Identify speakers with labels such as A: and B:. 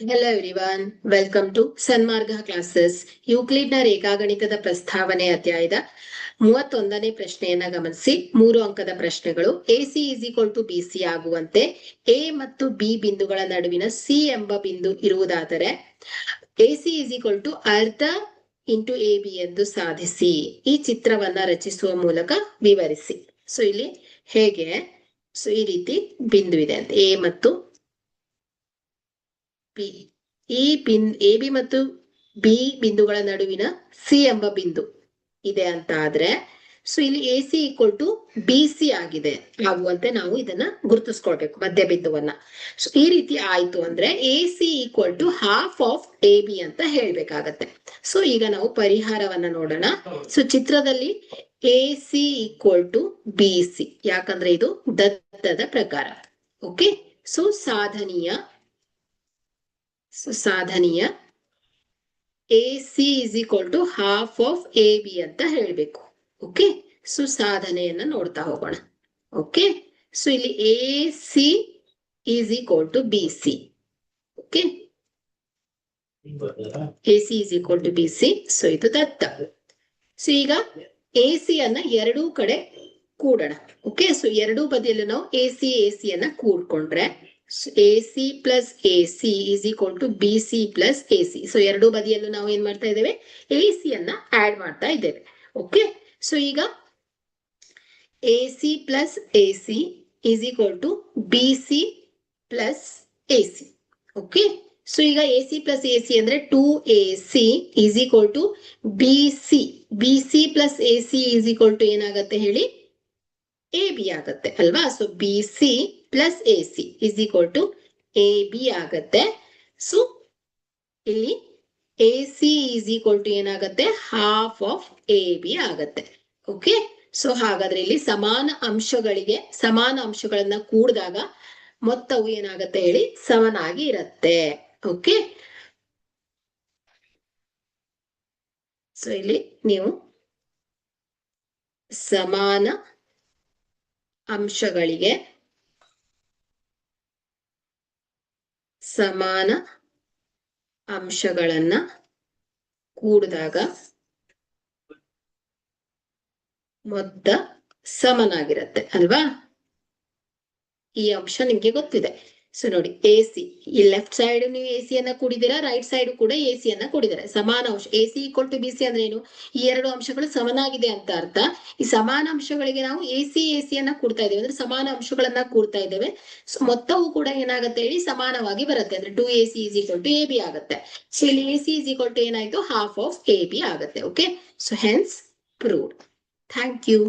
A: Hello everyone, welcome to Sanmarga classes. ಯೂಕ್ಲಿಡ್ನ ರೇಖಾಗಣಿತದ ಪ್ರಸ್ತಾವನೆ ಅಧ್ಯಾಯದ 31ನೇ ಪ್ರಶ್ನೆಯನ್ನ ಗಮನಿಸಿ. 3 ಅಂಕದ ಪ್ರಶ್ನೆಗಳು. AC is equal to BC ಆಗುವಂತೆ A ಮತ್ತು B ಬಿಂದುಗಳ ನಡುವಿನ C ಎಂಬ ಬಿಂದು ಇರುವುದಾದರೆ AC is equal to ಅರ್ಧ ಇಂಟು AB ಎಂದು ಸಾಧಿಸಿ. ಈ ಚಿತ್ರವನ್ನ ರಚಿಸುವ ಮೂಲಕ ವಿವರಿಸಿ. ಸೊ ಇಲ್ಲಿ ಹೇಗೆ, ಸೊ ಈ ರೀತಿ ಬಿಂದು ಇದೆ ಅಂತ A ಮತ್ತು ಬಿ. ಈ AB ಮತ್ತು ಬಿ ಬಿಂದುಗಳ ನಡುವಿನ ಸಿ ಎಂಬ ಬಿಂದು ಇದೆ ಅಂತ ಆದ್ರೆ ಸೊ ಇಲ್ಲಿ AC ಈಕ್ವಲ್ ಟು BC ಆಗಿದೆ ಆಗುವಂತೆ ನಾವು ಇದನ್ನ ಗುರುತಿಸ್ಕೊಳ್ಬೇಕು, ಮಧ್ಯ ಬಿಂದುವನ್ನ. ಸೊ ಈ ರೀತಿ ಆಯ್ತು ಅಂದ್ರೆ AC equal to half of AB ಅಂತ ಹೇಳ್ಬೇಕಾಗತ್ತೆ. ಸೊ ಈಗ ನಾವು ಪರಿಹಾರವನ್ನ ನೋಡೋಣ. ಸೊ ಚಿತ್ರದಲ್ಲಿ AC ಈಕ್ವಲ್ ಟು BC, ಯಾಕಂದ್ರೆ ಇದು ದತ್ತದ ಪ್ರಕಾರ. ಓಕೆ, ಸೊ ಸಾಧನೀಯ AC is equal to half of AB ಅಂತ ಹೇಳ್ಬೇಕು. ಓಕೆ, ಸೊ ಸಾಧನೆಯನ್ನ ನೋಡ್ತಾ ಹೋಗೋಣ. ಓಕೆ, ಸೊ ಇಲ್ಲಿ AC is equal to BC. Okay, AC is equal to BC. So ಇದು ದತ್ತ. ಸೊ ಈಗ AC ಅನ್ನ ಎರಡೂ ಕಡೆ ಕೂಡೋಣ. ಓಕೆ, ಸೊ ಎರಡೂ ಬದಿಯಲ್ಲೂ ನಾವು AC ಅನ್ನ ಕೂಡ್ಕೊಂಡ್ರೆ AC plus AC is equal to BC plus AC. So ಎರಡೂ ಬದಿಯಲ್ಲೂ ನಾವು ಏನ್ ಮಾಡ್ತಾ ಇದ್ದೇವೆ, AC ಅನ್ನ ಆಡ್ ಮಾಡ್ತಾ ಇದ್ದೇವೆ. ಓಕೆ, ಸೊ ಈಗ AC plus AC is equal to BC plus AC. Okay, so ಈಗ AC plus AC ಅಂದ್ರೆ 2AC is equal to BC plus AC is equal to ಏನಾಗತ್ತೆ ಹೇಳಿ, AB ಆಗತ್ತೆ ಅಲ್ವಾ. So BC plus AC is equal to AB ಆಗತ್ತೆ. So ಇಲ್ಲಿ AC is equal to ಏನಾಗತ್ತೆ, half of AB ಆಗತ್ತೆ. ಓಕೆ, ಸೊ ಹಾಗಾದ್ರೆ ಇಲ್ಲಿ ಸಮಾನ ಅಂಶಗಳನ್ನ ಕೂಡಿದಾಗ ಮೊತ್ತವು ಏನಾಗತ್ತೆ ಹೇಳಿ, ಸಮನಾಗಿ ಇರತ್ತೆ. ಓಕೆ, ಸೊ ಇಲ್ಲಿ ನೀವು ಸಮಾನ ಅಂಶಗಳನ್ನ ಕೂಡಿದಾಗ ಮೊತ್ತ ಸಮನಾಗಿರತ್ತೆ ಅಲ್ವಾ. ಈ ಅಂಶ ನಿಮ್ಗೆ ಗೊತ್ತಿದೆ. ಸೊ ನೋಡಿ, AC ಈ ಲೆಫ್ಟ್ ಸೈಡ್ ನೀವು AC ಅನ್ನ ಕೂಡಿದಿರಾ, ರೈಟ್ ಸೈಡ್ ಕೂಡ AC ಅನ್ನ ಕೂಡಿದ್ದಾರೆ. ಸಮಾನ ಅಂಶ AC ಈಕ್ವಲ್ ಟು BC ಅಂದ್ರೆ ಏನು, ಈ ಎರಡು ಅಂಶಗಳು ಸಮನಾಗಿದೆ ಅಂತ ಅರ್ಥ. ಈ ಸಮಾನ ಅಂಶಗಳಿಗೆ ನಾವು AC ಅನ್ನ ಕೂಡ್ತಾ ಇದ್ದೇವೆ ಅಂದ್ರೆ ಸಮಾನ ಅಂಶಗಳನ್ನ ಕೂಡ್ತಾ ಇದ್ದೇವೆ. ಸೊ ಮೊತ್ತವು ಕೂಡ ಏನಾಗುತ್ತೆ ಹೇಳಿ, ಸಮಾನವಾಗಿ ಬರುತ್ತೆ ಅಂದ್ರೆ 2AC is equal to AB ಆಗುತ್ತೆ. ಸೊ ಇಲ್ಲಿ AC is equal to ಏನಾಯ್ತು, ಹಾಫ್ ಆಫ್ AB ಆಗುತ್ತೆ. Okay, so hence proved. Thank you.